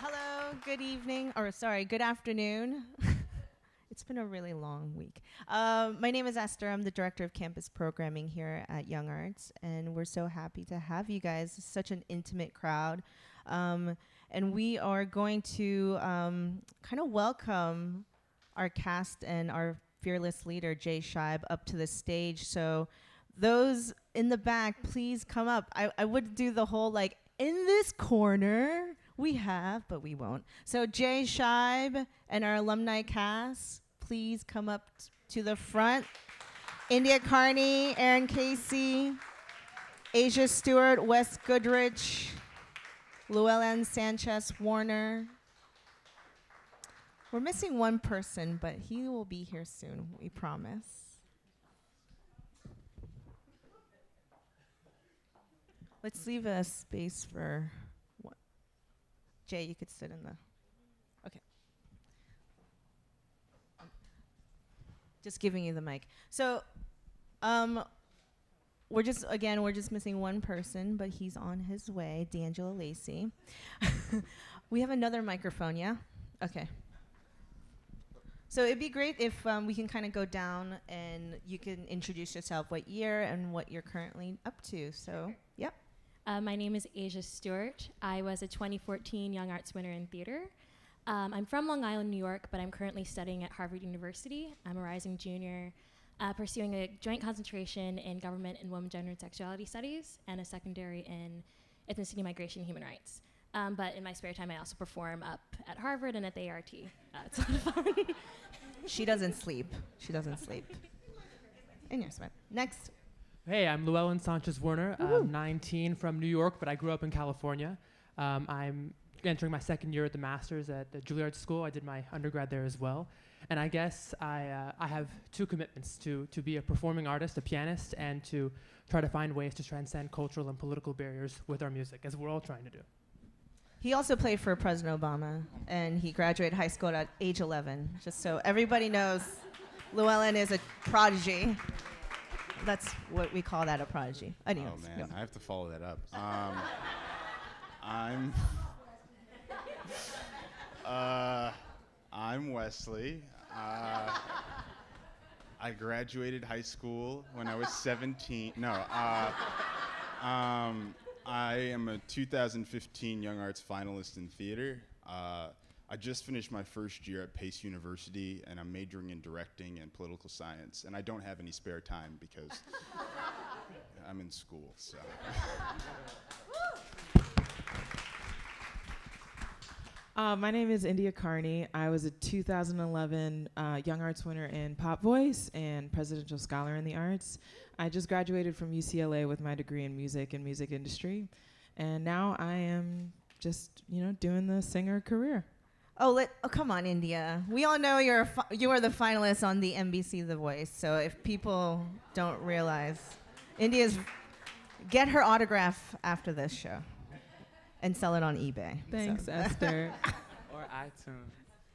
Hello, good evening, or sorry, good afternoon. It's been a really long week. My name is Esther. I'm the director of campus programming here at YoungArts, and we're so happy to have you guys. It's such an intimate crowd. And we are going to kind of welcome our cast and our fearless leader, Jay Scheib, up to the stage. So those in the back, please come up. I would do the whole like, in this corner, we have, but we won't. So Jay Scheib and our alumni cast, please come up to the front. India Carney, Aaron Casey, Asia Stewart, Wes Goodrich, Llewellyn Sanchez Warner. We're missing one person, but he will be here soon, we promise. Let's leave a space for what? Jay, you could sit in the, okay. Just giving you the mic. So, we're just missing one person, but he's on his way, D'Angelo Lacey. We have another microphone, yeah? Okay. So it'd be great if we can kind of go down and you can introduce yourself, what year and what you're currently up to. So, yep. My name is Asia Stewart. I was a 2014 Young Arts winner in theater. I'm from Long Island, New York, but I'm currently studying at Harvard University. I'm a rising junior, pursuing a joint concentration in government and women, gender, and sexuality studies, and a secondary in ethnicity, migration, and human rights. But in my spare time, I also perform up at Harvard and at the ART. It's a lot of fun. She doesn't sleep. She doesn't sleep. And you're smart. Next. Hey, I'm Llewellyn Sanchez Warner. I'm 19 from New York, but I grew up in California. I'm entering my second year at the Masters at the Juilliard School. I did my undergrad there as well. And I guess I have two commitments, to be a performing artist, a pianist, and to try to find ways to transcend cultural and political barriers with our music, as we're all trying to do. He also played for President Obama, and he graduated high school at age 11. Just so everybody knows, Llewellyn is a prodigy. That's what we call that, a prodigy. Anyways, oh man, I have to follow that up. I'm Wesley. I graduated high school when I was 17. No, I am a 2015 Young Arts finalist in theater. I just finished my first year at Pace University, and I'm majoring in directing and political science, and I don't have any spare time because I'm in school, so. My name is India Carney. I was a 2011 Young Arts winner in Pop Voice and Presidential Scholar in the Arts. I just graduated from UCLA with my degree in music and music industry, and now I am just, doing the singer career. Oh, come on, India. We all know you are the finalist on the NBC The Voice. So if people don't realize, get her autograph after this show and sell it on eBay. Thanks, Esther. Or iTunes.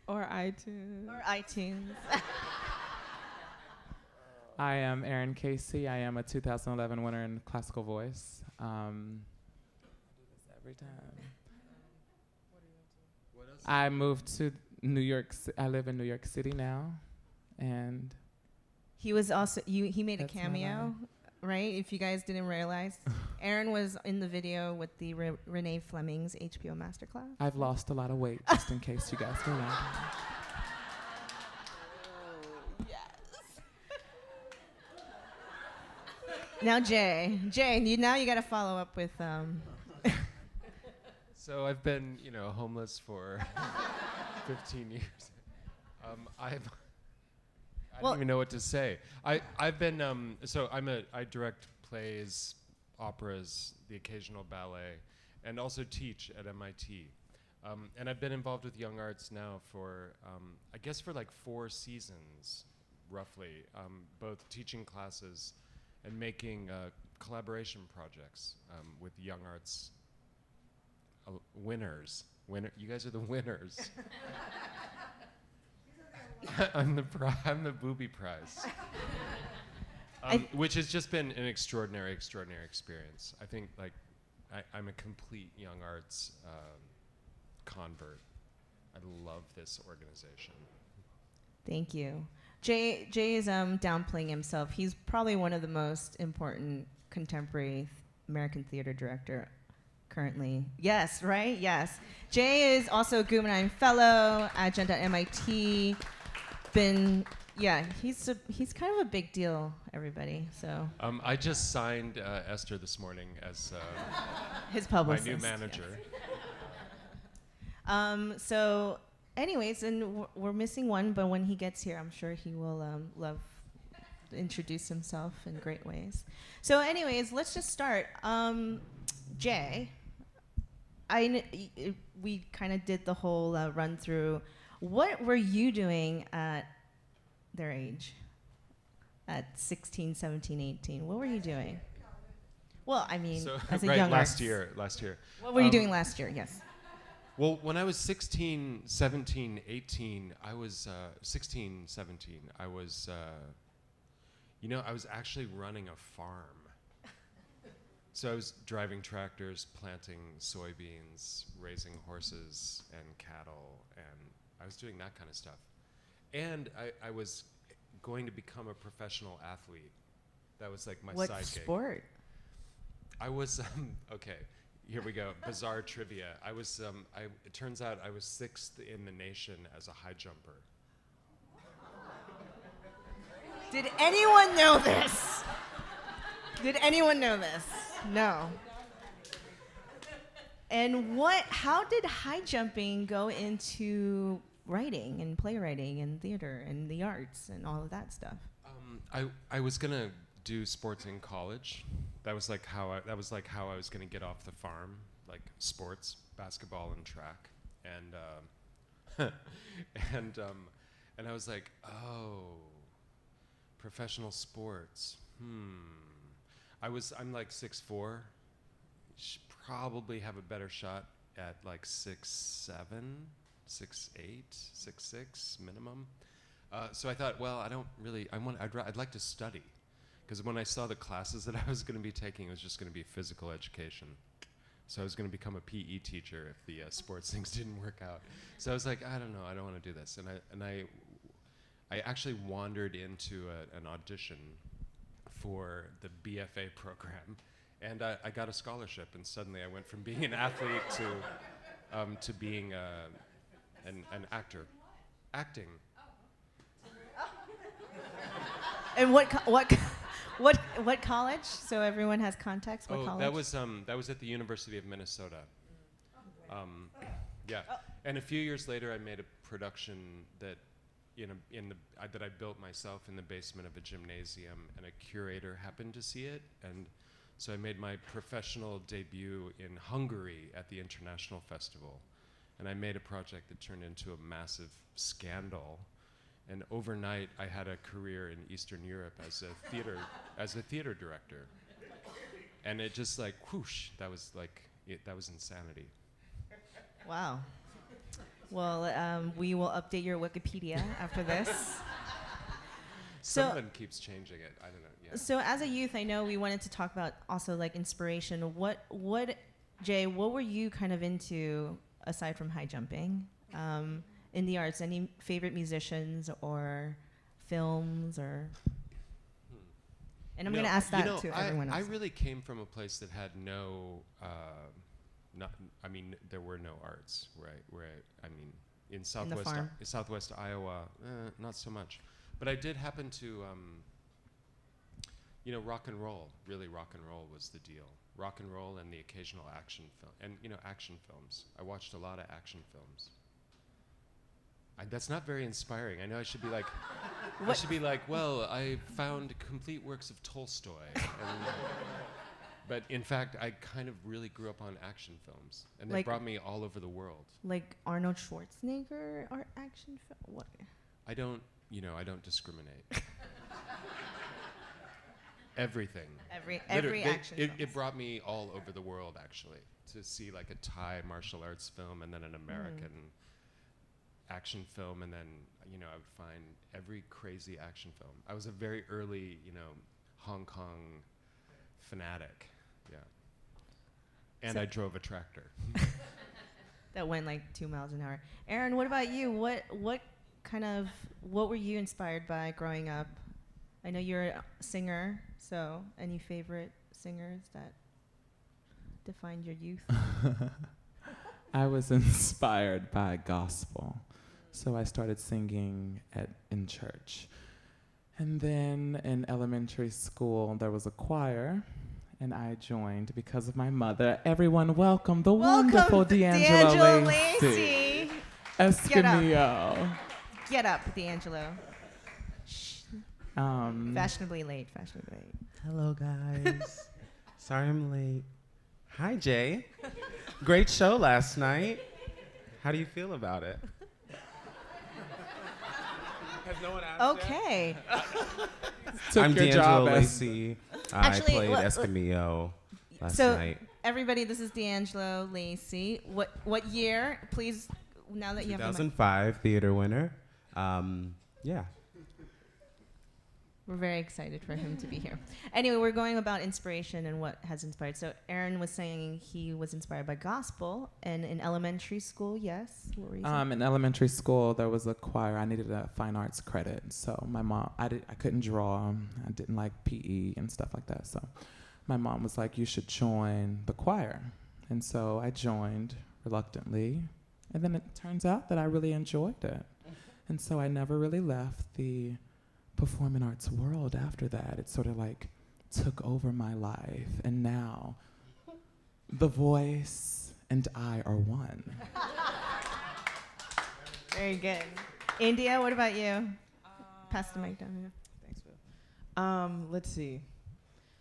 Or iTunes. Or iTunes. I am Aaron Casey. I am a 2011 winner in classical voice. I do this every time. I moved to New York. I live in New York City now, and he was also he made a cameo, right? If you guys didn't realize, Aaron was in the video with the Renee Fleming's HBO masterclass. I've lost a lot of weight, just in case you guys don't know. Now, Jay, now you got to follow up with. So I've been, homeless for 15 years. I don't even know what to say. I've been I direct plays, operas, the occasional ballet, and also teach at MIT. And I've been involved with Young Arts now for I guess for like 4 seasons, roughly, both teaching classes and making collaboration projects with Young Arts winners. You guys are the winners. I'm the Booby Prize. Which has just been an extraordinary experience. I think I'm a complete Young Arts convert. I love this organization. Thank you. Jay is downplaying himself. He's probably one of the most important contemporary American theater director currently. Yes, right? Yes. Jay is also a Guggenheim Fellow, adjunct at MIT. He's kind of a big deal, everybody. So I just signed Esther this morning as his my publicist. new manager. Yes. So, anyways, and we're missing one, but when he gets here, I'm sure he will love to introduce himself in great ways. So, anyways, let's just start. Jay, we kind of did the whole run through. What were you doing at their age? At 16, 17, 18? What were you doing? Well, I mean, So, as a right, young last artist. last year. What were you doing last year? Yes. Well, when I was 16, 17, 18, I was 16, 17, I was, I was actually running a farm. So I was driving tractors, planting soybeans, raising horses and cattle, and I was doing that kind of stuff. And I was going to become a professional athlete. That was like my What side gig. sport? I was, okay, here we go, bizarre trivia. I was, it turns out I was 6th in the nation as a high jumper. Did anyone know this? Did anyone know this? No. And how did high jumping go into writing and playwriting and theater and the arts and all of that stuff? I was gonna do sports in college. That was like how I was gonna get off the farm, like sports, basketball and track, and and I was like, oh, professional sports. I'm like 6'4". Should probably have a better shot at like 6'7", 6'8", 6'6" minimum. So I thought, well, I'd like to study, because when I saw the classes that I was going to be taking, it was just going to be physical education. So I was going to become a PE teacher if the sports things didn't work out. So I was like, I don't know, I don't want to do this. And I actually wandered into an audition for the BFA program, and I got a scholarship, and suddenly I went from being an athlete to being an actor, acting. And what college? So everyone has context. What college? That was at the University of Minnesota. Yeah, and a few years later, I made a production that that I built myself in the basement of a gymnasium, and a curator happened to see it, and so I made my professional debut in Hungary at the International Festival, and I made a project that turned into a massive scandal, and overnight I had a career in Eastern Europe as a theater director, and it just like whoosh, that was insanity. Wow. Well, we will update your Wikipedia after this. Someone keeps changing it. I don't know. Yeah. So as a youth, I know we wanted to talk about also like inspiration. Jay, what were you kind of into aside from high jumping in the arts? Any favorite musicians or films or? And I'm going to ask that to everyone else. I really came from a place that had no. There were no arts in Southwest Iowa, not so much. But I did happen to, rock and roll. Really, rock and roll was the deal. Rock and roll and the occasional action film, and action films. I watched a lot of action films. That's not very inspiring. I know I should be like, well, I found complete works of Tolstoy. But in fact, I kind of really grew up on action films, and they brought me all over the world. Like Arnold Schwarzenegger or action film? What? I don't discriminate. Everything. Every action film. It brought me all over the world, actually, to see like a Thai martial arts film, and then an American action film, and then I would find every crazy action film. I was a very early Hong Kong fanatic. Yeah. And I drove a tractor. that went like 2 miles an hour. Aaron, what about you? What were you inspired by growing up? I know you're a singer, so any favorite singers that defined your youth? I was inspired by gospel, so I started singing in church. And then in elementary school, there was a choir, and I joined because of my mother. Everyone welcome the wonderful D'Angelo Lacey. Escamillo. Get up, D'Angelo. Fashionably late. Hello, guys. Sorry I'm late. Hi, Jay. Great show last night. How do you feel about it? Has no one asked Okay. I'm your D'Angelo job Lacey. Actually, I played Escamillo last So night. everybody, this is D'Angelo Lacey. What year? Please, now that you have the mic. 2005 theater winner. Yeah. We're very excited for him to be here. Anyway, we're going about inspiration and what has inspired. So Aaron was saying he was inspired by gospel, and in elementary school, yes. What were you saying? In elementary school, there was a choir. I needed a fine arts credit, so my mom, I couldn't draw. I didn't like PE and stuff like that. So my mom was like, "You should join the choir," and so I joined reluctantly, and then it turns out that I really enjoyed it, and so I never really left the performing arts world after that. It sort of like took over my life, and now the voice and I are one. Very good. India, what about you? Pass the mic down here. Thanks, Phil. Let's see.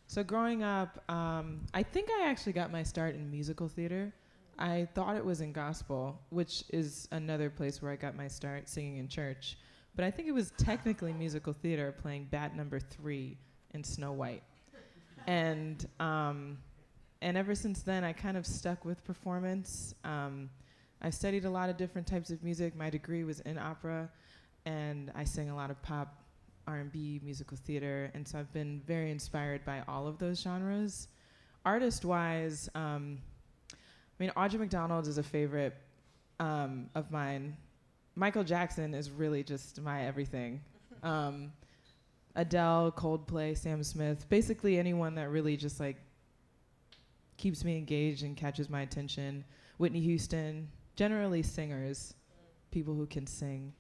So growing up, I think I actually got my start in musical theater. I thought it was in gospel, which is another place where I got my start singing in church. But I think it was technically musical theater, playing Bat Number 3 in Snow White. And ever since then, I kind of stuck with performance. I studied a lot of different types of music. My degree was in opera, and I sang a lot of pop, R&B, musical theater, and so I've been very inspired by all of those genres. Artist-wise, Audra McDonald is a favorite of mine. Michael Jackson is really just my everything. Adele, Coldplay, Sam Smith, basically anyone that really just like keeps me engaged and catches my attention. Whitney Houston, generally singers, people who can sing.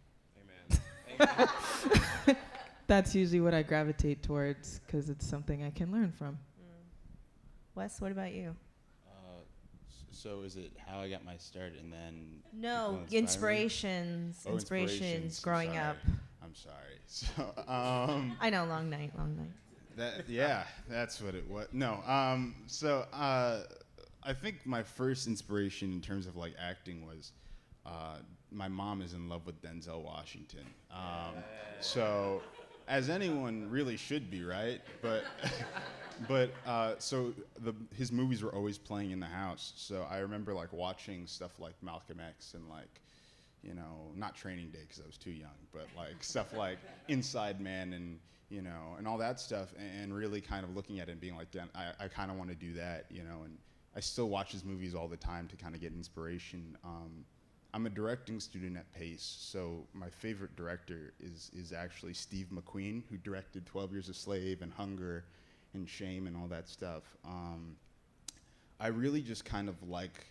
Amen. That's usually what I gravitate towards because it's something I can learn from. Wes, what about you? So is it how I got my start and then No, people inspire me? inspirations Inspirations. growing up. I'm sorry. So I know, long night. that's what it was. No, I think my first inspiration in terms of like acting was my mom is in love with Denzel Washington. So as anyone really should be, right? But so his movies were always playing in the house. So I remember like watching stuff like Malcolm X and like, you know, not Training Day because I was too young, but like stuff like Inside Man and, you know, and all that stuff, and really kind of looking at it and being like, damn, I kind of want to do that, you know, and I still watch his movies all the time to kind of get inspiration. I'm a directing student at Pace, so my favorite director is actually Steve McQueen, who directed 12 Years a Slave and Hunger and Shame and all that stuff. I really just kind of like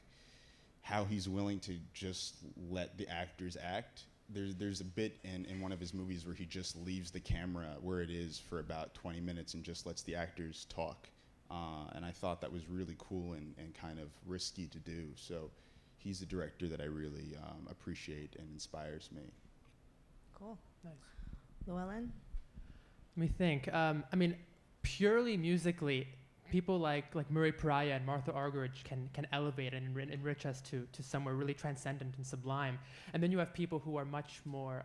how he's willing to just let the actors act. There's a bit in one of his movies where he just leaves the camera where it is for about 20 minutes and just lets the actors talk. And I thought that was really cool and kind of risky to do. So he's a director that I really appreciate and inspires me. Cool. Nice. Llewellyn? Let me think. Purely musically, people like Murray Pariah and Martha Argerich can elevate and enrich us to somewhere really transcendent and sublime. And then you have people who are much more,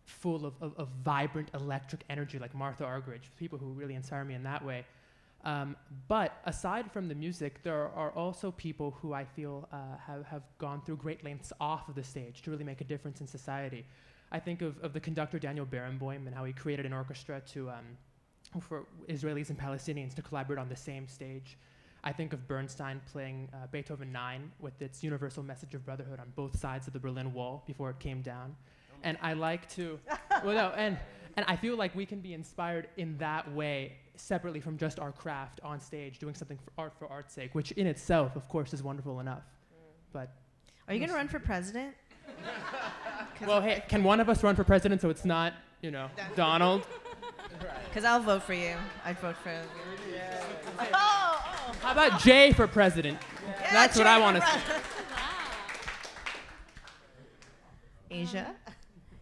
full of vibrant electric energy, like Martha Argerich, people who really inspire me in that way. But aside from the music, there are also people who I feel have gone through great lengths off of the stage to really make a difference in society. I think of the conductor Daniel Barenboim and how he created an orchestra for Israelis and Palestinians to collaborate on the same stage. I think of Bernstein playing Beethoven 9 with its universal message of brotherhood on both sides of the Berlin Wall before it came down. And I like to, well, no, and I feel like we can be inspired in that way, separately from just our craft on stage, doing something for art's sake, which in itself, of course, is wonderful enough. But are you going to run for president? Well, hey, can one of us run for president so it's not, Donald? Because I'll vote for you. I'd vote for you. Yeah. Oh. How about Jay for president? Yeah, That's what I want to see. Asia?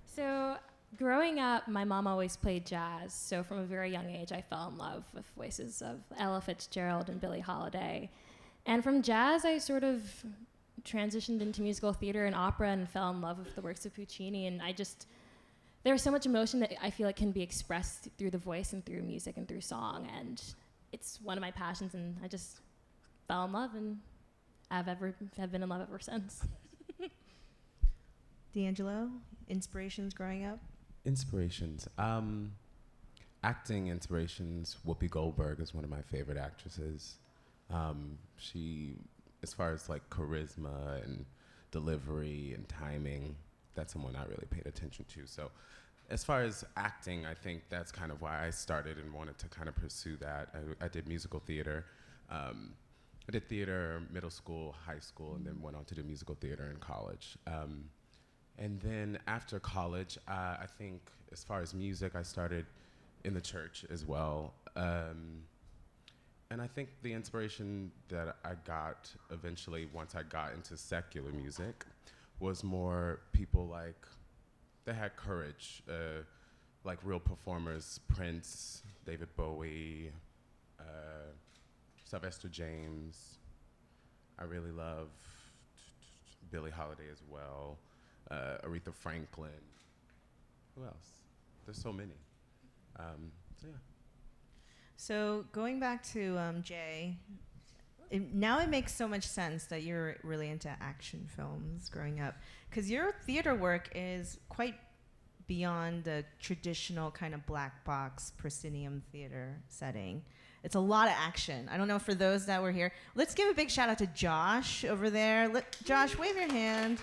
So growing up, my mom always played jazz. So from a very young age, I fell in love with voices of Ella Fitzgerald and Billie Holiday. And from jazz, I sort of transitioned into musical theater and opera and fell in love with the works of Puccini. And there's so much emotion that I feel like can be expressed through the voice and through music and through song. And it's one of my passions, and I just fell in love and have been in love ever since. D'Angelo, inspirations growing up? Inspirations. Acting inspirations. Whoopi Goldberg is one of my favorite actresses. She, as far as like charisma and delivery and timing, that's someone I really paid attention to. So as far as acting, I think that's kind of why I started and wanted to kind of pursue that. I did musical theater. I did theater middle school, high school, and then went on to do musical theater in college. And then after college, I think as far as music, I started in the church as well. And I think the inspiration that I got eventually once I got into secular music was more people that had courage, like real performers, Prince, David Bowie, Sylvester James. I really love Billie Holiday as well. Aretha Franklin. Who else? There's so many. Yeah. So going back to Jay, now it makes so much sense that you're really into action films growing up, because your theater work is quite beyond the traditional kind of black box proscenium theater setting. It's a lot of action. I don't know, for those that were here, let's give a big shout out to Josh over there. Josh, wave your hand.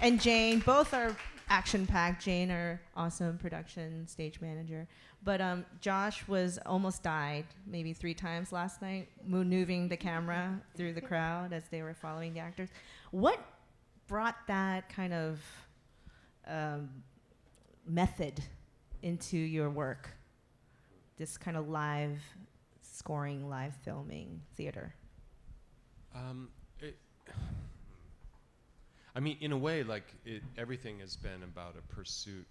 And Jane, both are action-packed. Jane, our awesome production stage manager. But Josh almost died maybe 3 times last night, moving the camera through the crowd as they were following the actors. What brought that kind of method into your work? This kind of live scoring, live filming theater? I mean, in a way, everything has been about a pursuit.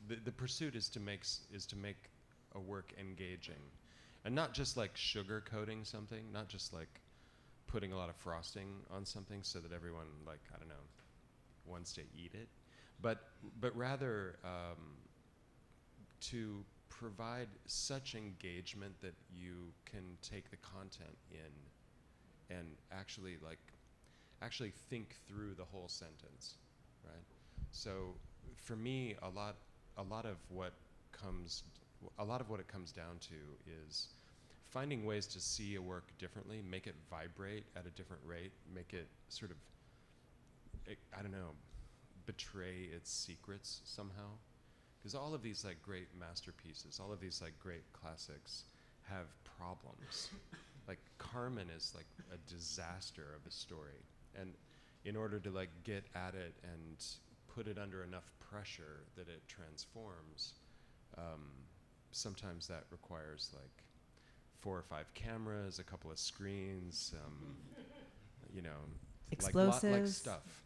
The pursuit is to make a work engaging, and not just like sugarcoating something, not just like putting a lot of frosting on something so that everyone wants to eat it, but rather to provide such engagement that you can take the content in and actually think through the whole sentence, right? So for me, a lot of what it comes down to is finding ways to see a work differently, make it vibrate at a different rate, make it sort of, betray its secrets somehow. Because all of these great masterpieces, all of these great classics have problems. Like Carmen is a disaster of a story. And in order to get at it and put it under enough pressure that it transforms, sometimes that requires 4 or 5 cameras, a couple of screens, explosives, like stuff.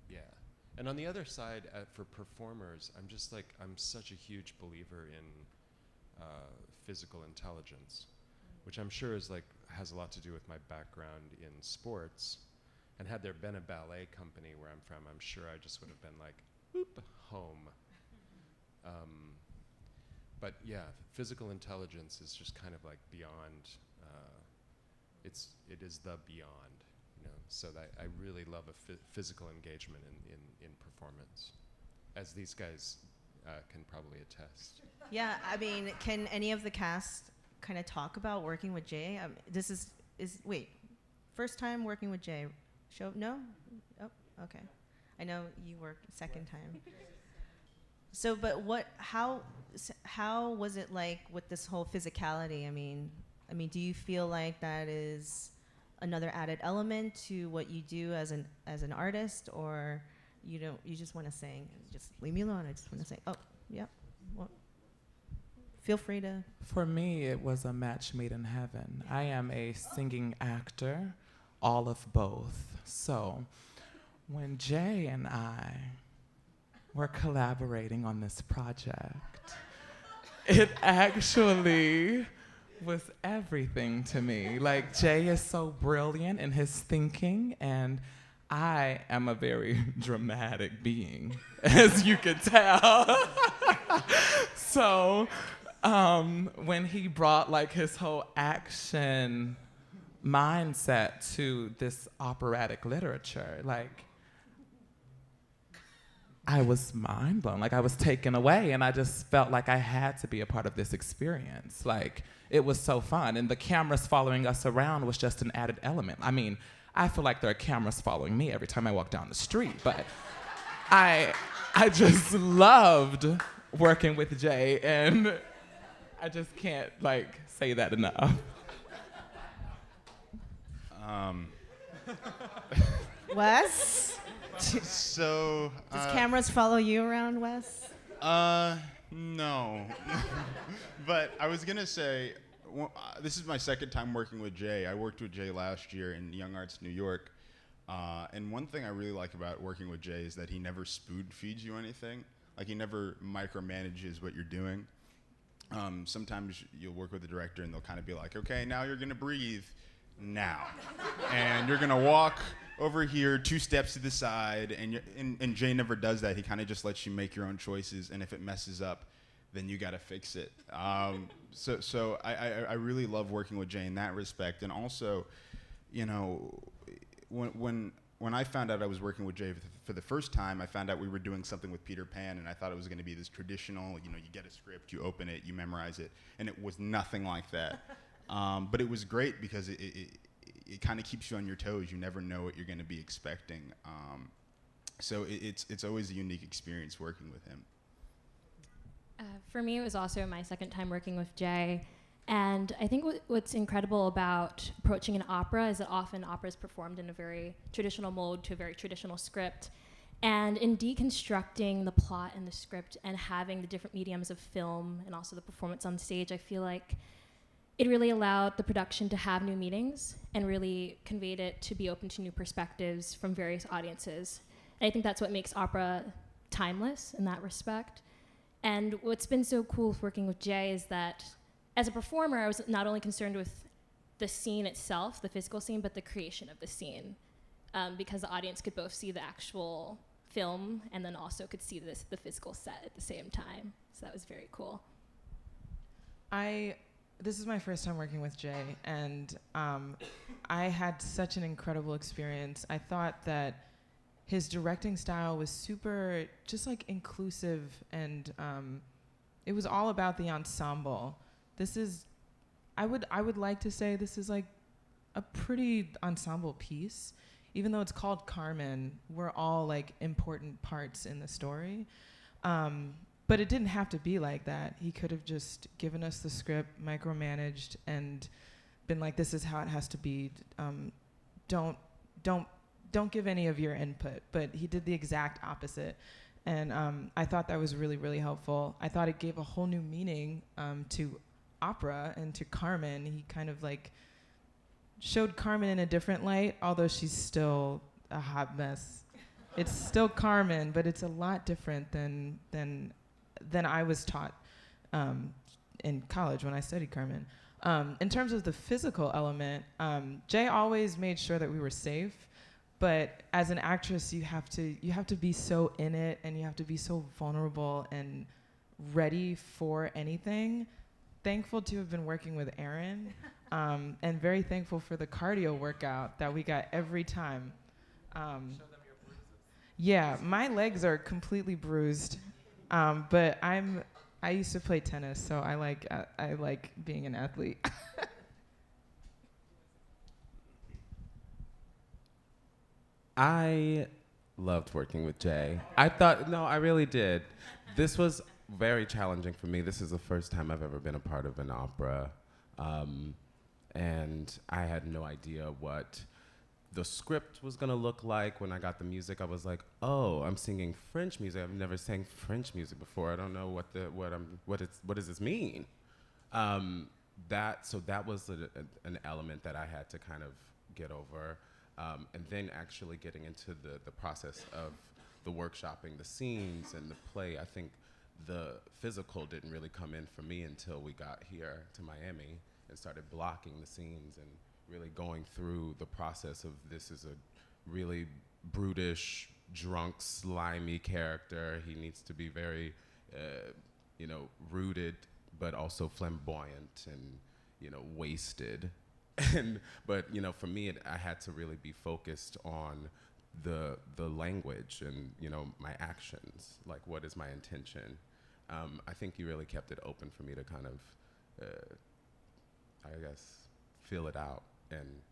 Yeah. And on the other side, for performers, I'm such a huge believer in physical intelligence, which I'm sure has a lot to do with my background in sports. And had there been a ballet company where I'm from, I'm sure I just would have been whoop, home. But yeah, physical intelligence is just kind of beyond, it is the beyond, so that I really love a physical engagement in performance, as these guys can probably attest. Yeah, I mean, can any of the cast kind of talk about working with Jay? This is wait, first time working with Jay. No? Oh, okay. I know you worked second time. So, but how was it like with this whole physicality? I mean, do you feel like that is another added element to what you do as an artist, or you just want to sing? Just leave me alone. I just want to sing. Oh, yeah. Well, feel free to. For me, it was a match made in heaven. I am a singing actor, all of both. So when Jay and I were collaborating on this project, it actually was everything to me. Like, Jay is so brilliant in his thinking, and I am a very dramatic being, as you can tell. So when he brought like his whole action mindset to this operatic literature, like, I was mind blown. Like, I was taken away, and I just felt like I had to be a part of this experience. Like, it was so fun, and the cameras following us around was just an added element. I mean, I feel like there are cameras following me every time I walk down the street, but I just loved working with Jay, and I just can't like say that enough. Wes? So. Does cameras follow you around, Wes? No. But I was gonna say, this is my second time working with Jay. I worked with Jay last year in YoungArts New York. And one thing I really like about working with Jay is that he never spoon feeds you anything. Like, he never micromanages what you're doing. Sometimes you'll work with the director and they'll kind of be like, okay, now you're gonna breathe now. And you're gonna walk over here 2 steps to the side, and Jay never does that. He kind of just lets you make your own choices, and if it messes up, then you gotta fix it. So I really love working with Jay in that respect. And also, you know, when I found out I was working with Jay for the first time, I found out we were doing something with Peter Pan, and I thought it was gonna be this traditional, you know, you get a script, you open it, you memorize it, and it was nothing like that. But it was great because it kind of keeps you on your toes. You never know what you're gonna be expecting. So it's always a unique experience working with him. For me, it was also my second time working with Jay. And I think what's incredible about approaching an opera is that often opera is performed in a very traditional mode to a very traditional script. And in deconstructing the plot and the script and having the different mediums of film and also the performance on stage, I feel like it really allowed the production to have new meanings and really conveyed it to be open to new perspectives from various audiences. And I think that's what makes opera timeless in that respect. And what's been so cool with working with Jay is that as a performer, I was not only concerned with the scene itself, the physical scene, but the creation of the scene, because the audience could both see the actual film and then also could see the physical set at the same time. So that was very cool. This is my first time working with Jay, and I had such an incredible experience. I thought that his directing style was super just like inclusive, and it was all about the ensemble. I would like to say this is like a pretty ensemble piece. Even though it's called Carmen, we're all like important parts in the story. But it didn't have to be like that. He could have just given us the script, micromanaged, and been like, this is how it has to be. Don't give any of your input. But he did the exact opposite. And I thought that was really, really helpful. I thought it gave a whole new meaning to opera and to Carmen. He kind of like showed Carmen in a different light, although she's still a hot mess. It's still Carmen, but it's a lot different than I was taught in college when I studied Carmen. In terms of the physical element, Jay always made sure that we were safe. But as an actress, you have to be so in it, and you have to be so vulnerable and ready for anything. Thankful to have been working with Aaron, and very thankful for the cardio workout that we got every time. Show them your bruises. Yeah, my legs are completely bruised, but I'm I used to play tennis, so I like being an athlete. I loved working with Jay. I really did. This was very challenging for me. This is the first time I've ever been a part of an opera. And I had no idea what the script was gonna look like. When I got the music, I was like, oh, I'm singing French music. I've never sang French music before. I don't know what does this mean? That was an element that I had to kind of get over. And then actually getting into the process of the workshopping, the scenes and the play. I think the physical didn't really come in for me until we got here to Miami and started blocking the scenes and really going through the process of this is a really brutish, drunk, slimy character. He needs to be very, rooted, but also flamboyant and, wasted. But for me, I had to really be focused on the language and my actions. Like, what is my intention? I think you really kept it open for me to kind of, I guess, feel it out. And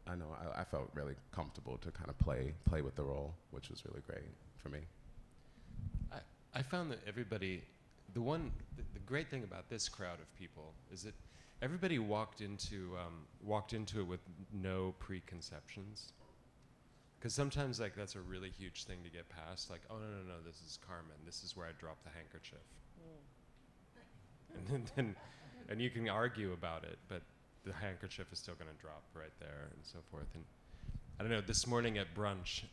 I know I felt really comfortable to kind of play with the role, which was really great for me. I found that everybody, the great thing about this crowd of people is that everybody walked into it with no preconceptions. Because sometimes that's a really huge thing to get past. Like, oh no, this is Carmen. This is where I dropped the handkerchief. And you can argue about it, but the handkerchief is still going to drop right there and so forth. And I don't know, this morning at brunch,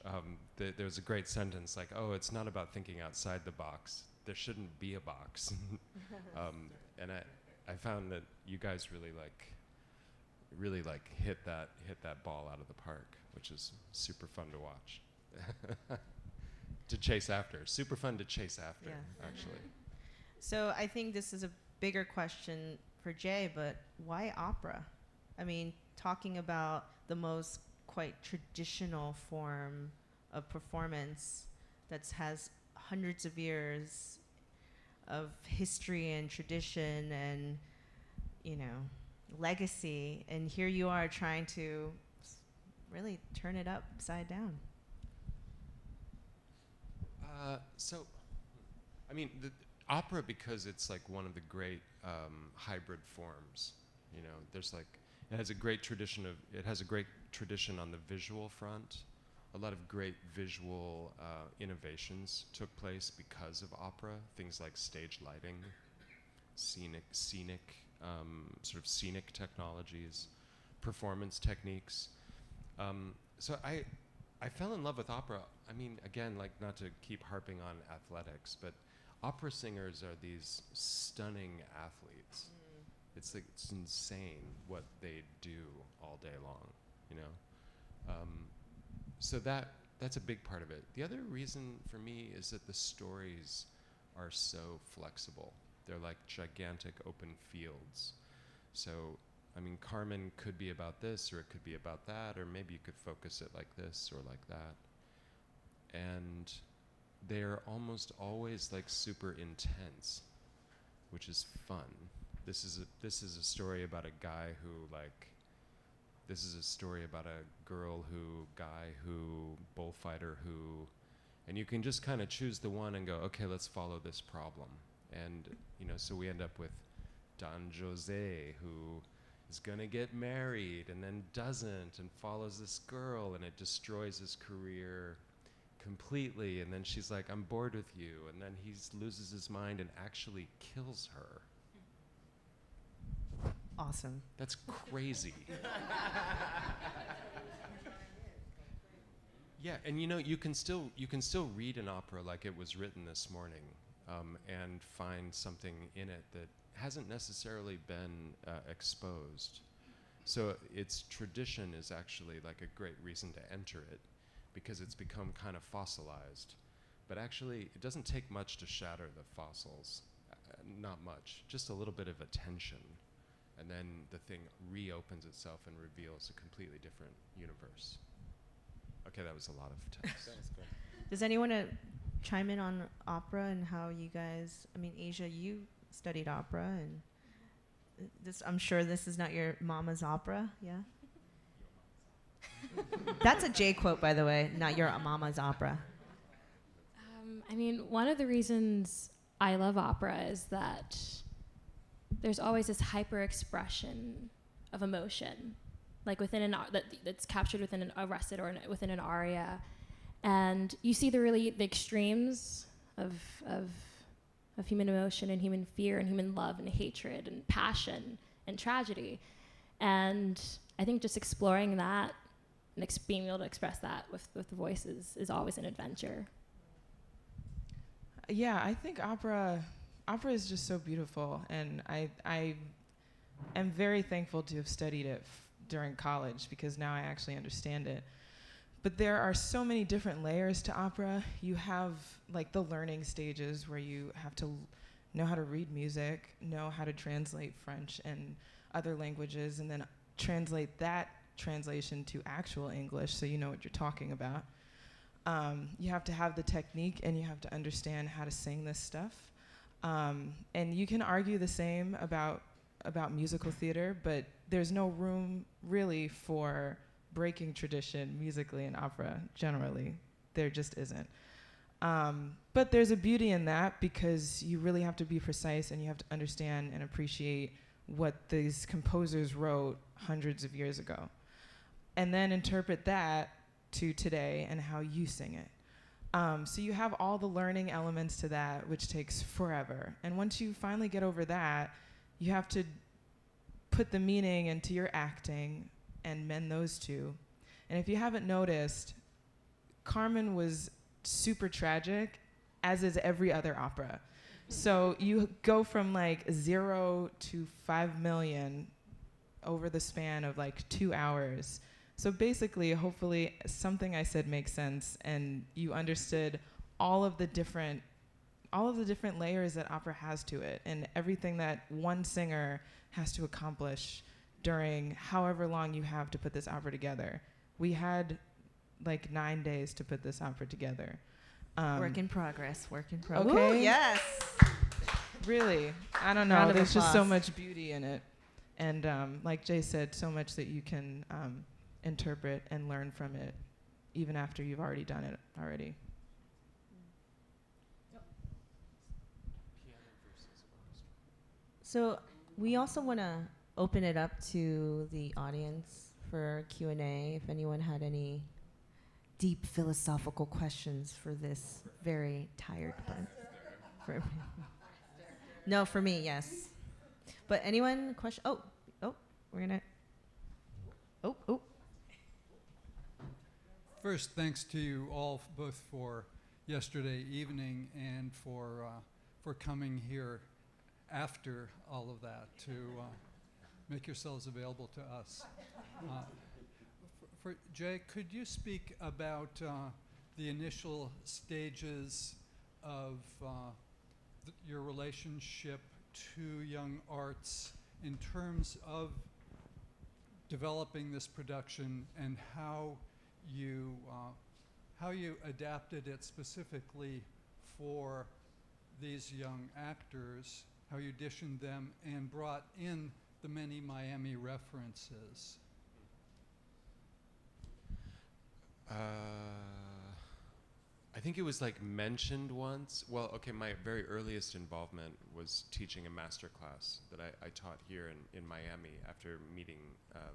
there was a great sentence like, oh, it's not about thinking outside the box. There shouldn't be a box. And I found that you guys really hit that ball out of the park, which is super fun to watch. To chase after. Super fun to chase after, actually. So I think this is a bigger question for Jay, but why opera? I mean, talking about the most quite traditional form of performance that has hundreds of years of history and tradition and, legacy, and here you are trying to really turn it upside down. The opera, because it's like one of the great hybrid forms. There's it has a great tradition on the visual front. A lot of great visual innovations took place because of opera. Things like stage lighting, scenic technologies, performance techniques. So I fell in love with opera. I mean, again, not to keep harping on athletics, but opera singers are these stunning athletes. It's insane what they do all day long, So that's a big part of it. The other reason for me is that the stories are so flexible. They're like gigantic open fields. So, Carmen could be about this, or it could be about that, or maybe you could focus it like this or like that. And they're almost always super intense, which is fun. This is a story about a guy who this is a story about a guy who, bullfighter who, and you can just kind of choose the one and go, okay, let's follow this problem. And, so we end up with Don Jose, who is gonna get married and then doesn't and follows this girl, and it destroys his career completely. And then she's like, I'm bored with you. And then he loses his mind and actually kills her. Awesome. That's crazy. Yeah, and you can still read an opera like it was written this morning, and find something in it that hasn't necessarily been exposed. So its tradition is actually a great reason to enter it, because it's become kind of fossilized. But actually, it doesn't take much to shatter the fossils. Not much, just a little bit of attention. And then the thing reopens itself and reveals a completely different universe. Okay, that was a lot of text. Does anyone chime in on opera and how you guys, Asia, you studied opera, and I'm sure this is not your mama's opera, yeah? That's a Jay quote, by the way, not your mama's opera. I mean, one of the reasons I love opera is that there's always this hyper expression of emotion, like within that's captured within a recit or within an aria, and you see the extremes of human emotion and human fear and human love and hatred and passion and tragedy, and I think just exploring that and being able to express that with the voices is always an adventure. Yeah, I think opera is just so beautiful, and I am very thankful to have studied it during college, because now I actually understand it. But there are so many different layers to opera. You have like the learning stages where you have to know how to read music, know how to translate French and other languages, and then translate that translation to actual English so you know what you're talking about. You have to have the technique, and you have to understand how to sing this stuff. And you can argue the same about musical theater, but there's no room really for breaking tradition musically in opera, generally. There just isn't. But there's a beauty in that, because you really have to be precise, and you have to understand and appreciate what these composers wrote hundreds of years ago, and then interpret that to today and how you sing it. So you have all the learning elements to that, which takes forever. And once you finally get over that, you have to put the meaning into your acting and mend those two. And if you haven't noticed, Carmen was super tragic, as is every other opera. So you go from like 0 to 5 million over the span of like 2 hours. So basically, hopefully, something I said makes sense, and you understood all of the different layers that opera has to it, and everything that one singer has to accomplish during however long you have to put this opera together. We had like 9 days to put this opera together. Work in progress. Okay. Ooh, yes. Really, I don't know. Round of There's just so applause. much beauty in it, and like Jay said, so much that you can interpret and learn from it, even after you've already done it already. So we also want to open it up to the audience for Q&A, if anyone had any deep philosophical questions for this very tired bunch. No, for me, yes. But anyone question? Oh, we're gonna. Oh. First, thanks to you all both for yesterday evening and for coming here after all of that to make yourselves available to us. For Jay, could you speak about the initial stages of your relationship to Young Arts in terms of developing this production, and how you adapted it specifically for these young actors, how you auditioned them and brought in the many Miami references? I think it was like mentioned once. Well, okay, my very earliest involvement was teaching a master class that I taught here in Miami after meeting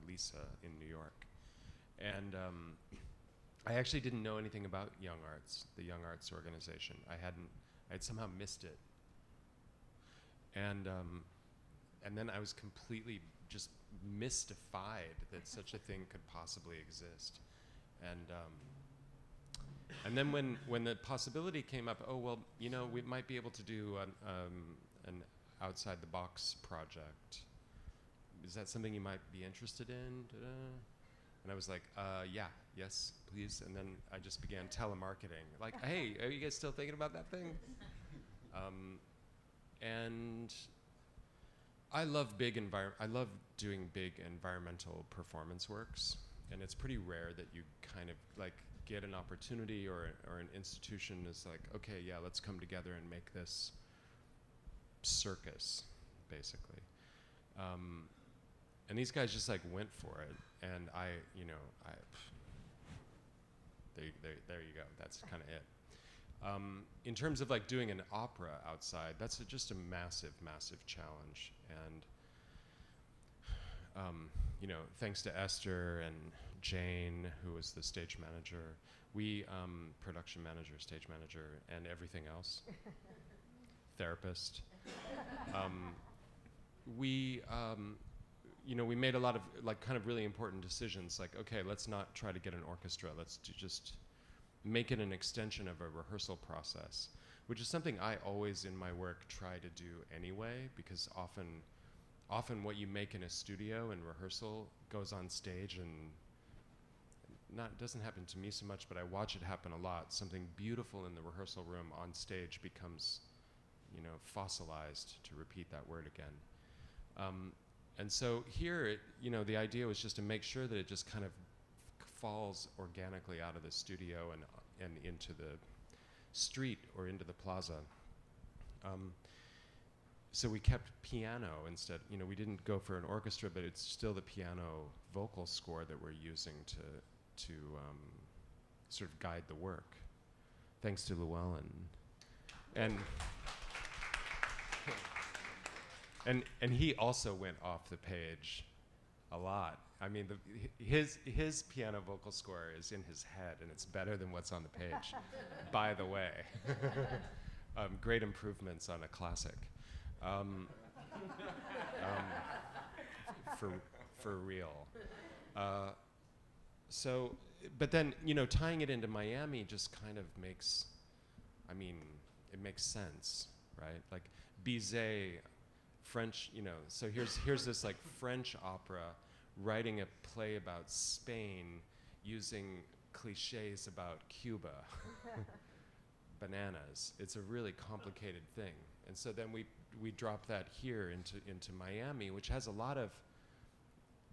Lisa in New York. And I actually didn't know anything about Young Arts, the Young Arts organization. I'd somehow missed it. And then I was completely just mystified that such a thing could possibly exist. And then when the possibility came up, oh, well, you know, we might be able to do an outside the box project. Is that something you might be interested in? Da-da. And I was like, yes, please. And then I just began telemarketing. Like, hey, are you guys still thinking about that thing? And I love doing big environmental performance works. And it's pretty rare that you kind of like get an opportunity or an institution is like, okay, yeah, let's come together and make this circus, basically. And these guys just like went for it, and there you go. That's kind of it. In terms of like doing an opera outside, that's just a massive, massive challenge. And thanks to Esther and Jane, who was the stage manager, production manager, stage manager, and everything else, therapist. We made a lot of like kind of really important decisions. Like, okay, let's not try to get an orchestra. Let's just make it an extension of a rehearsal process, which is something I always in my work try to do anyway, because often what you make in a studio and rehearsal goes on stage, and doesn't happen to me so much, but I watch it happen a lot. Something beautiful in the rehearsal room on stage becomes, fossilized, to repeat that word again. And so here, the idea was just to make sure that it just kind of falls organically out of the studio and into the street or into the plaza. So we kept piano instead. We didn't go for an orchestra, but it's still the piano vocal score that we're using to sort of guide the work. Thanks to Llewellyn. And he also went off the page a lot. I mean, his piano vocal score is in his head, and it's better than what's on the page, by the way. Great improvements on a classic. For real. But then, tying it into Miami just kind of makes sense, right? Like Bizet, French, so here's this like French opera writing a play about Spain using cliches about Cuba, bananas. It's a really complicated thing. And so then we drop that here into Miami, which has a lot of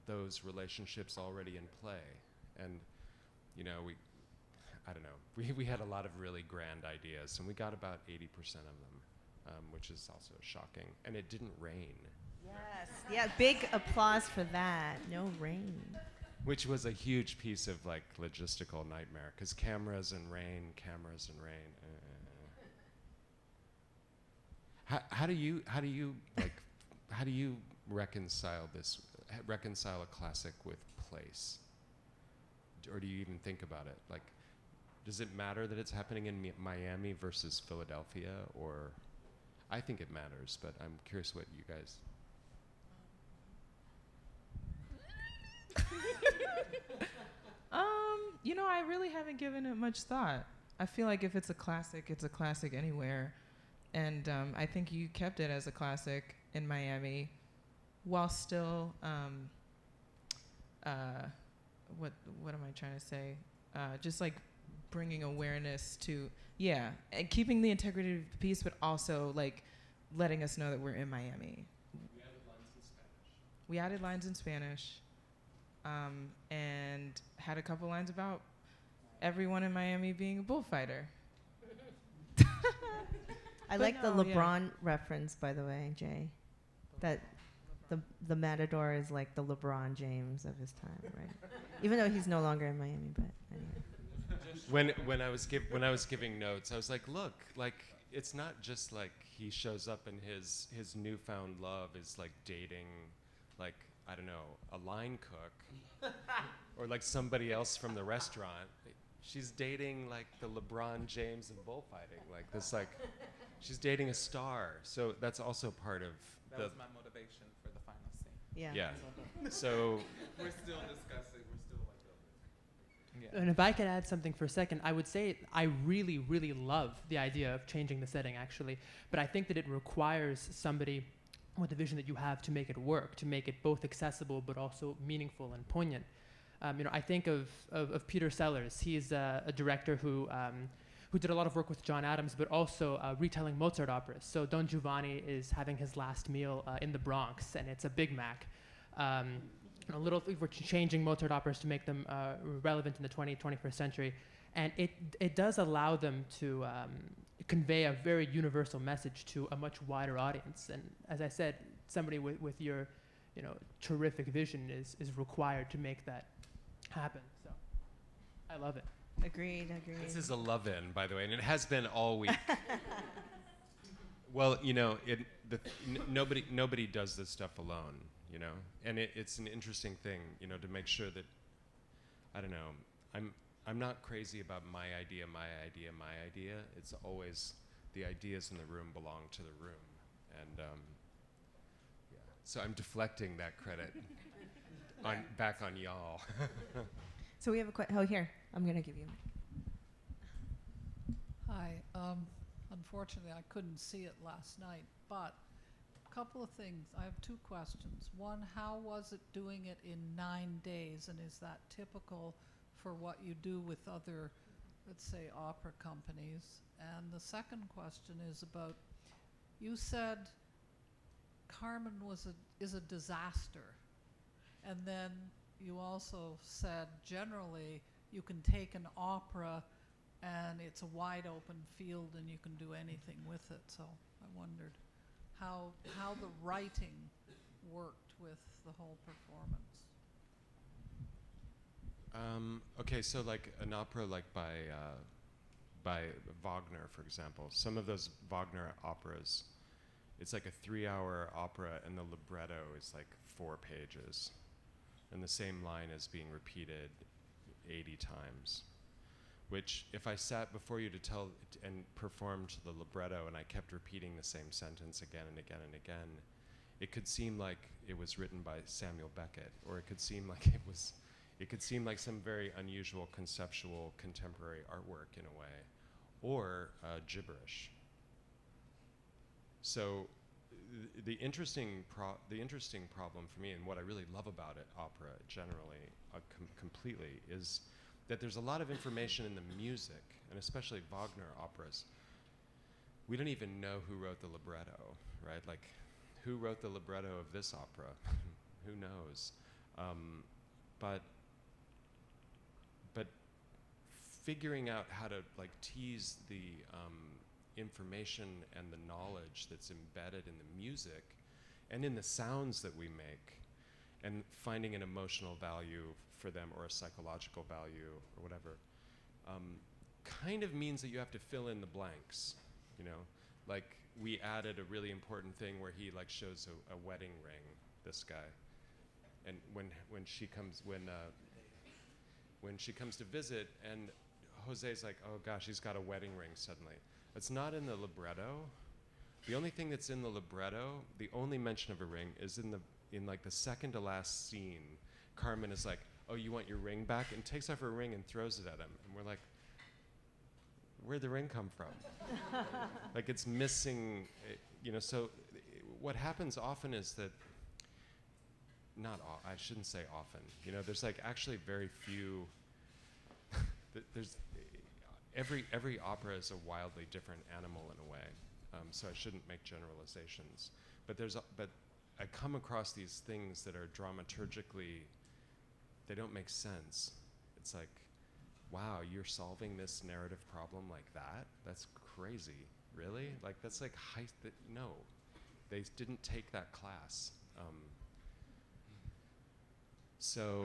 those relationships already in play. And, we had a lot of really grand ideas, and we got about 80% of them, which is also shocking. And it didn't rain. Yes. Yeah, big applause for that. No rain. Which was a huge piece of like logistical nightmare, because cameras and rain. How do you reconcile a classic with place? Or do you even think about it? Like, does it matter that it's happening in Miami versus Philadelphia? Or I think it matters, but I'm curious what you guys. I really haven't given it much thought. I feel like if it's a classic, it's a classic anywhere. And I think you kept it as a classic in Miami while still, what am I trying to say? Just like bringing awareness to, and keeping the integrity of the piece, but also like letting us know that we're in Miami. We added lines in Spanish. And had a couple lines about everyone in Miami being a bullfighter. I like the LeBron reference, by the way, Jay. That the Matador is like the LeBron James of his time, right? Even though he's no longer in Miami, but anyway. When I was giving notes, I was like, look, like it's not just like he shows up and his newfound love is like dating, like, I don't know, a line cook or like somebody else from the restaurant. She's dating like the LeBron James of bullfighting, like this, like she's dating a star. So that's also part of that was my motivation for the final scene. Yeah. So we're still discussing. We're still like building. And if I could add something for a second, I would say I really, really love the idea of changing the setting, actually. But I think that it requires somebody with the vision that you have to make it work, to make it both accessible but also meaningful and poignant. I think of Peter Sellers. He's a director who did a lot of work with John Adams, but also retelling Mozart operas. So Don Giovanni is having his last meal in the Bronx, and it's a Big Mac. We're changing Mozart operas to make them relevant in the 21st century. And it does allow them to convey a very universal message to a much wider audience. And as I said, somebody with your, terrific vision is required to make that happen. So I love it. Agreed. This is a love-in, by the way, and it has been all week. Well, nobody does this stuff alone, and it's an interesting thing, to make sure that, I don't know, I'm not crazy about my idea. It's always the ideas in the room belong to the room, and yeah. So I'm deflecting that credit back on y'all. So we have a here. I'm gonna give you. Hi. Unfortunately, I couldn't see it last night, but a couple of things. I have two questions. One, how was it doing it in 9 days, and is that typical for what you do with other, let's say, opera companies? And the second question is about, you said Carmen is a disaster, and then you also said generally you can take an opera and it's a wide open field and you can do anything with it. So I wondered how the writing worked with the whole performance. Okay, so like an opera like by Wagner, for example. Some of those Wagner operas, it's like a 3-hour opera and the libretto is like 4 pages. And the same line is being repeated 80 times. Which, if I sat before you to tell and performed the libretto and I kept repeating the same sentence again and again and again, it could seem like it was written by Samuel Beckett, or it could seem like it could seem like some very unusual conceptual contemporary artwork in a way, or gibberish. So the interesting problem for me, and what I really love about it, opera generally, completely, is that there's a lot of information in the music, and especially Wagner operas. We don't even know who wrote the libretto, right? Like, who wrote the libretto of this opera? Who knows? But figuring out how to like tease the information and the knowledge that's embedded in the music and in the sounds that we make, and finding an emotional value for them or a psychological value or whatever, kind of means that you have to fill in the blanks, Like we added a really important thing where he like shows a wedding ring, this guy, and when she comes to visit, and Jose's like, oh gosh, he's got a wedding ring suddenly. It's not in the libretto. The only thing that's in the libretto, the only mention of a ring, is in like the second to last scene. Carmen is like, oh, you want your ring back? And takes off her ring and throws it at him. And we're like, where'd the ring come from? Like it's missing, so what happens often is that, I shouldn't say often, there's like actually very few, there's, every opera is a wildly different animal in a way. So I shouldn't make generalizations. But I come across these things that are dramaturgically, they don't make sense. It's like, wow, you're solving this narrative problem like that? That's crazy. Really? Like, that's like, no. They didn't take that class. So,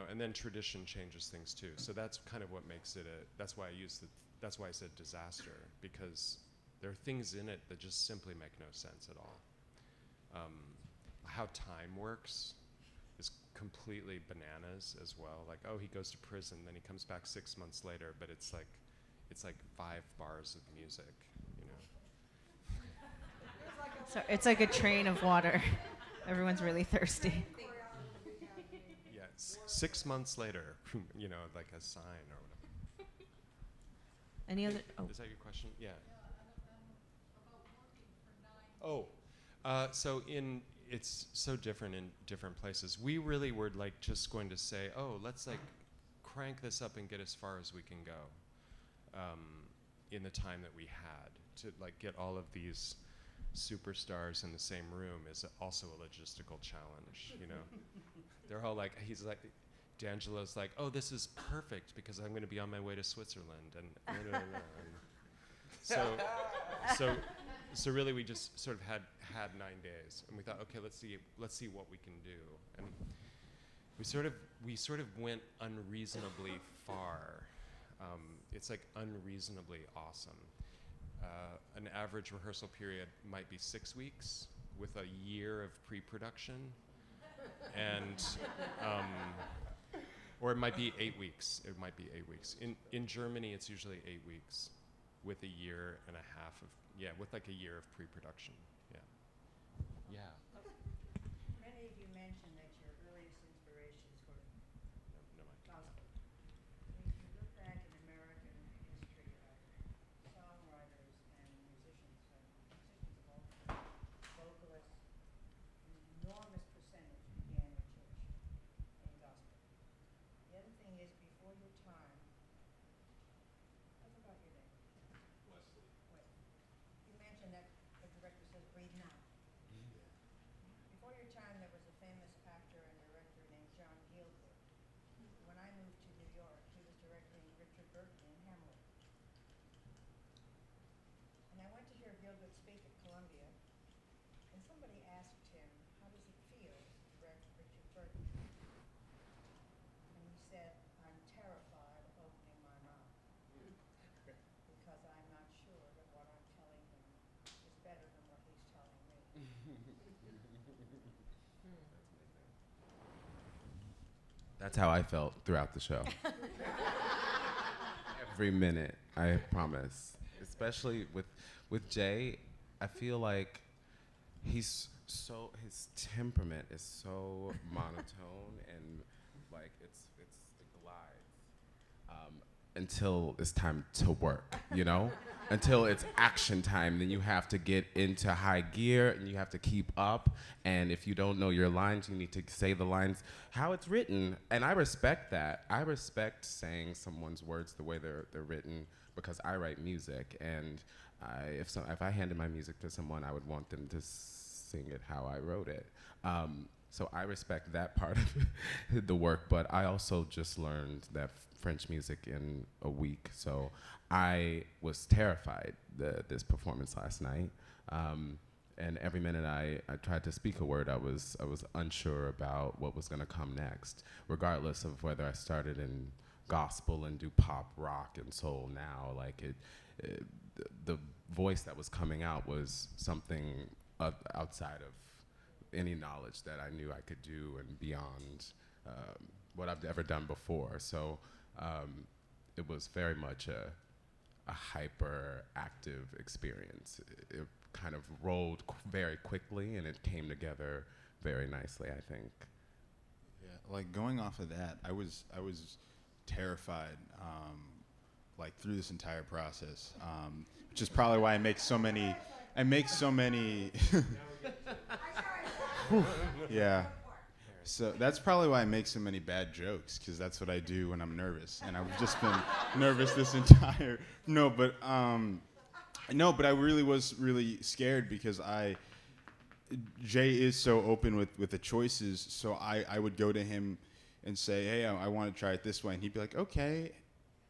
and then tradition changes things too. So that's kind of what makes it that's why I said disaster, because there are things in it that just simply make no sense at all. How time works is completely bananas as well. Like, oh, he goes to prison, then he comes back 6 months later, but it's like 5 bars of music, So it's like a train of water. Everyone's really thirsty. Yes, 6 months later, like a sign or whatever. Any other? Oh. Is that your question? Yeah. So it's so different in different places. We really were like just going to say, oh, let's like crank this up and get as far as we can go in the time that we had to like get all of these superstars in the same room is also a logistical challenge, They're all like, D'Angelo's like, oh, this is perfect because I'm going to be on my way to Switzerland, and So really, we just sort of had 9 days, and we thought, okay, let's see what we can do, and we sort of went unreasonably far. It's like unreasonably awesome. An average rehearsal period might be 6 weeks with a year of pre-production, and or it might be 8 weeks. It might be 8 weeks. In Germany, it's usually 8 weeks with a year and a half of with like a year of pre-production. Yeah. Many of you mentioned that your earliest inspirations were gospel. If you look back in American history of songwriters and musicians of all kinds, vocalists, an enormous percentage began with church and gospel. The other thing is, before your time, talk about your name. Wesley. You mentioned that the director says, breathe now. Before your time, there was a famous actor and director named John Goldberg. When I moved to New York, he was directing Richard Burton in Hamlet. And I went to hear Goldberg speak at Columbia, and somebody asked him, how does it feel to direct Richard Burton? And he said, I'm terrified of opening my mouth, because I'm not sure that what I'm telling him is better than what he's telling me. That's how I felt throughout the show. Every minute, I promise. Especially with Jay, I feel like his temperament is so monotone and like it glides until it's time to work, you know? Until it's action time, then you have to get into high gear and you have to keep up. And if you don't know your lines, you need to say the lines how it's written. And I respect that. I respect saying someone's words the way they're written because I write music. And if I handed my music to someone, I would want them to sing it how I wrote it. So I respect that part of the work. But I also just learned that French music in a week. So I was terrified this performance last night, and every minute I tried to speak a word, I was unsure about what was going to come next, regardless of whether I started in gospel and do pop, rock, and soul now. Like the voice that was coming out was something outside of any knowledge that I knew I could do and beyond what I've ever done before. So it was very much a hyper-active experience. It kind of rolled very quickly, and it came together very nicely, I think. Yeah, like going off of that, I was terrified, like through this entire process, which is probably why I make so many. Yeah. So that's probably why I make so many bad jokes, because that's what I do when I'm nervous, and I've just been nervous this entire. But I really was really scared because Jay is so open with the choices, so I would go to him and say, hey, I want to try it this way, and he'd be like, okay,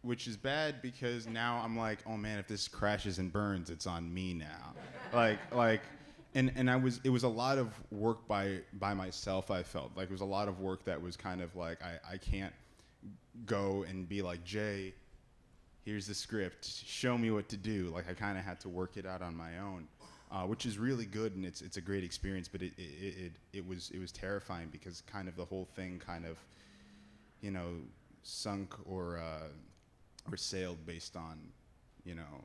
which is bad because now I'm like, oh man, if this crashes and burns, it's on me now, like. And it was a lot of work by myself. I felt like it was a lot of work that was kind of like I can't go and be like, Jay, here's the script, show me what to do. Like I kind of had to work it out on my own, which is really good and it's a great experience. But it was terrifying because kind of the whole thing kind of, you know, sunk or sailed based on, you know,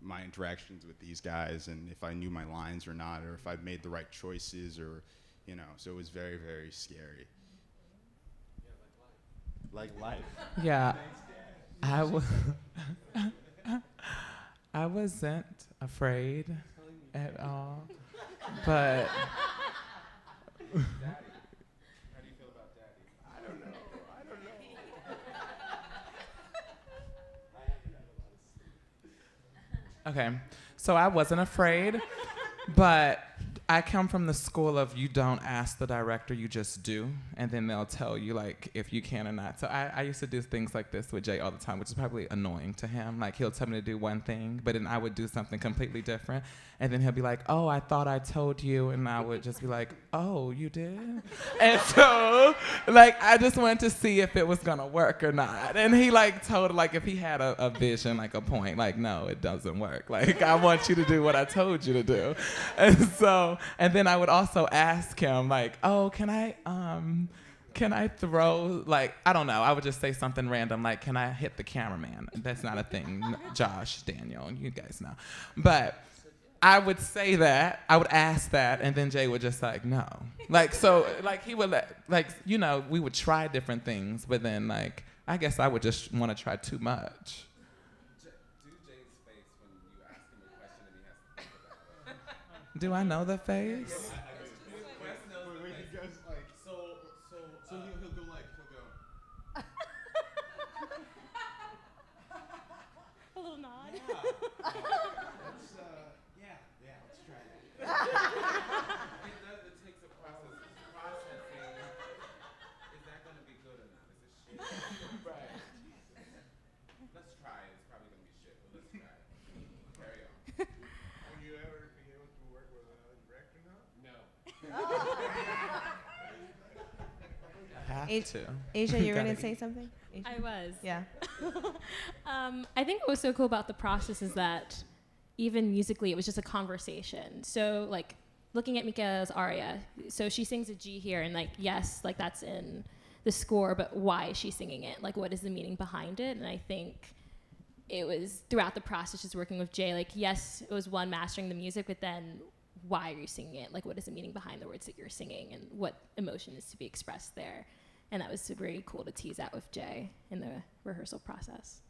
my interactions with these guys and if I knew my lines or not, or if I'd made the right choices, or, you know, so it was very, very scary. Yeah, like life. Yeah, I wasn't afraid at all, but. Daddy. How do you feel about Daddy? I don't know. Okay, so I wasn't afraid, but I come from the school of you don't ask the director, you just do, and then they'll tell you like if you can or not. So I used to do things like this with Jay all the time, which is probably annoying to him. Like he'll tell me to do one thing, but then I would do something completely different, and then he'll be like, "Oh, I thought I told you," and I would just be like, "Oh, you did?" And so like I just wanted to see if it was gonna work or not. And he like told like if he had a vision, like a point, like no, it doesn't work. Like I want you to do what I told you to do. And then I would also ask him like, "Oh, can I throw, like, I don't know, I would just say something random, like, can I hit the cameraman?" That's not a thing, Josh, Daniel, you guys know. But I would say that, I would ask that, and then Jay would just like, no. Like, so, like, he would like, you know, we would try different things, but then, like, I guess I would just want to try too much. Do Jay's face when you ask him a question and he has to think about it. Do I know the face? So he'll go like, A little nod. let's try that. It takes a process. Processing. Is that going to be good or not? Is it shit? Right. Let's try it. It's probably going to be shit, but let's try it. Carry on. Will you ever be able to work with another director now? No. Have to. Asia, you're Gotta going to say eat. something? Asia? I was. Yeah. I think what was so cool about the process is that even musically, it was just a conversation. So, like, looking at Mika's aria, so she sings a G here, and, like, yes, like, that's in the score, but why is she singing it? Like, what is the meaning behind it? And I think it was throughout the process just working with Jay, like, yes, it was one mastering the music, but then why are you singing it? Like, what is the meaning behind the words that you're singing, and what emotion is to be expressed there? And that was super cool to tease out with Jay in the rehearsal process.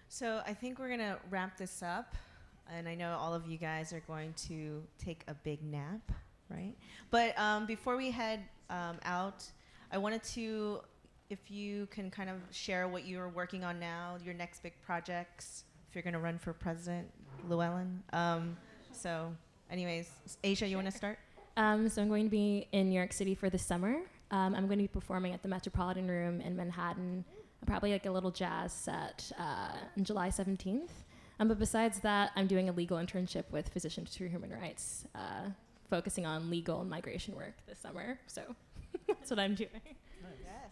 So I think we're going to wrap this up. And I know all of you guys are going to take a big nap, right? But before we head out, I wanted to, if you can kind of share what you're working on now, your next big projects, if you're going to run for president, Llewellyn. So anyways, Asia, you want to start? So I'm going to be in New York City for the summer. I'm going to be performing at the Metropolitan Room in Manhattan, probably like a little jazz set on July 17th. But besides that, I'm doing a legal internship with Physicians for Human Rights, focusing on legal and migration work this summer. So that's what I'm doing. Yes.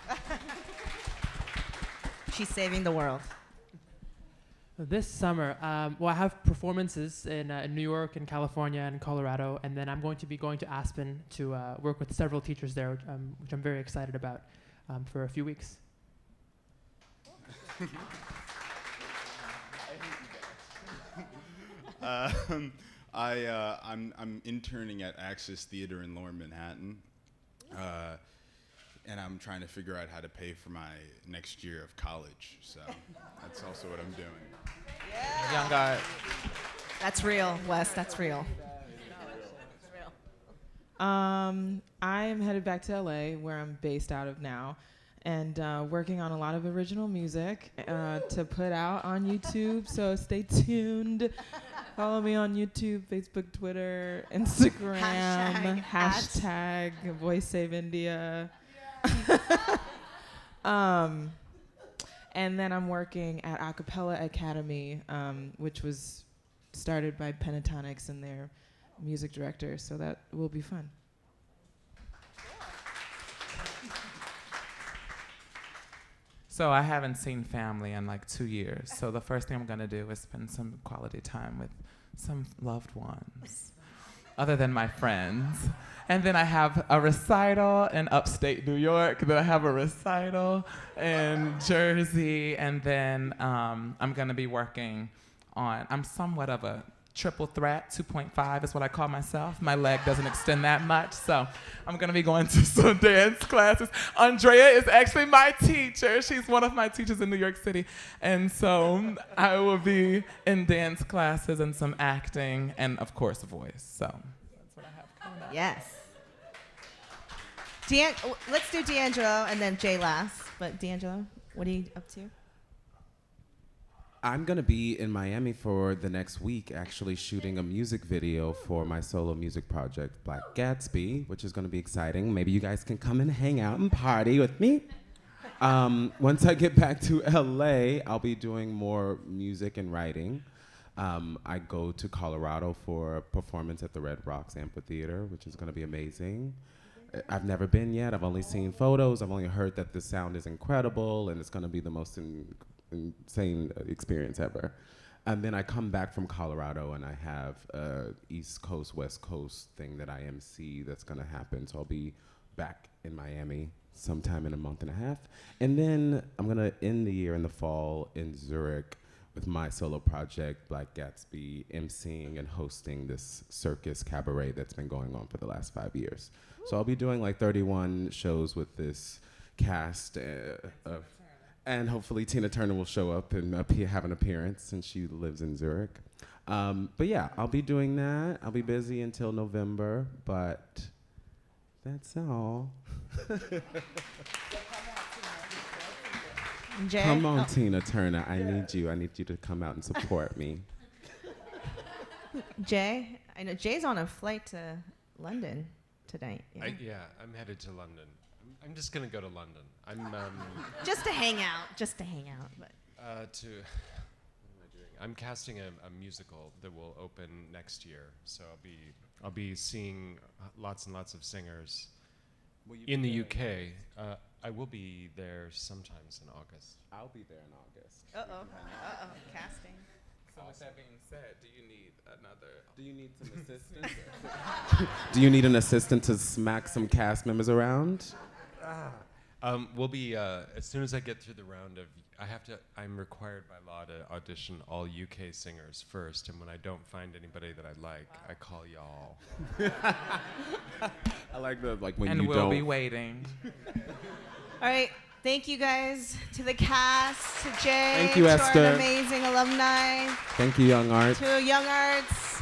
Awesome. She's saving the world. This summer, well, I have performances in New York and California and Colorado, and then I'm going to be going to Aspen to work with several teachers there, which I'm very excited about, for a few weeks. I'm interning at Axis Theater in Lower Manhattan, and I'm trying to figure out how to pay for my next year of college. So that's also what I'm doing. Yeah. YoungArts. That's real, Wes. That's real. I am headed back to LA, where I'm based out of now, and working on a lot of original music to put out on YouTube. So stay tuned. Follow me on YouTube, Facebook, Twitter, Instagram. Hashtag Voice Save India. And then I'm working at Acapella Academy, which was started by Pentatonics and their music director, so that will be fun. So I haven't seen family in like 2 years. So the first thing I'm gonna do is spend some quality time with some loved ones, other than my friends. And then I have a recital in upstate New York. Then I have a recital in Jersey. And then I'm gonna be working on, I'm somewhat of a triple threat, 2.5 is what I call myself. My leg doesn't extend that much, so I'm gonna be going to some dance classes. Andrea is actually my teacher. She's one of my teachers in New York City. And so I will be in dance classes and some acting and of course voice, so that's what I have coming up. Yes. Let's do D'Angelo and then Jay last. But D'Angelo, what are you up to? I'm going to be in Miami for the next week, actually shooting a music video for my solo music project, Black Gatsby, which is going to be exciting. Maybe you guys can come and hang out and party with me. Once I get back to LA, I'll be doing more music and writing. I go to Colorado for a performance at the Red Rocks Amphitheater, which is going to be amazing. I've never been yet. I've only seen photos. I've only heard that the sound is incredible, and it's going to be the most insane experience ever. And then I come back from Colorado, and I have a East Coast, West Coast thing that I MC that's going to happen. So I'll be back in Miami sometime in a month and a half. And then I'm going to end the year in the fall in Zurich with my solo project, Black Gatsby, emceeing and hosting this circus cabaret that's been going on for the last 5 years. So I'll be doing like 31 shows with this cast, and hopefully Tina Turner will show up and have an appearance since she lives in Zurich. But yeah, I'll be doing that. I'll be busy until November, but that's all. Jay? Come on, Tina Turner. I need you. I need you to come out and support me. Jay? I know Jay's on a flight to London tonight. Yeah, I'm headed to London. I'm just gonna go to London. I'm just to hang out. But what am I doing? I'm casting a musical that will open next year. So I'll be seeing lots and lots of singers in the UK. I will be there sometimes in August. I'll be there in August. Casting. So with that being said, do you need some assistance? Do you need an assistant to smack some cast members around? We'll be as soon as I get through the round of. I'm required by law to audition all UK singers first, and when I don't find anybody that I like, I call y'all. I like the when and you we'll don't. be waiting. All right. Thank you guys, to the cast, to Jay, Thank you, to Esther. our amazing alumni, Thank you, Young Arts. to Young Arts.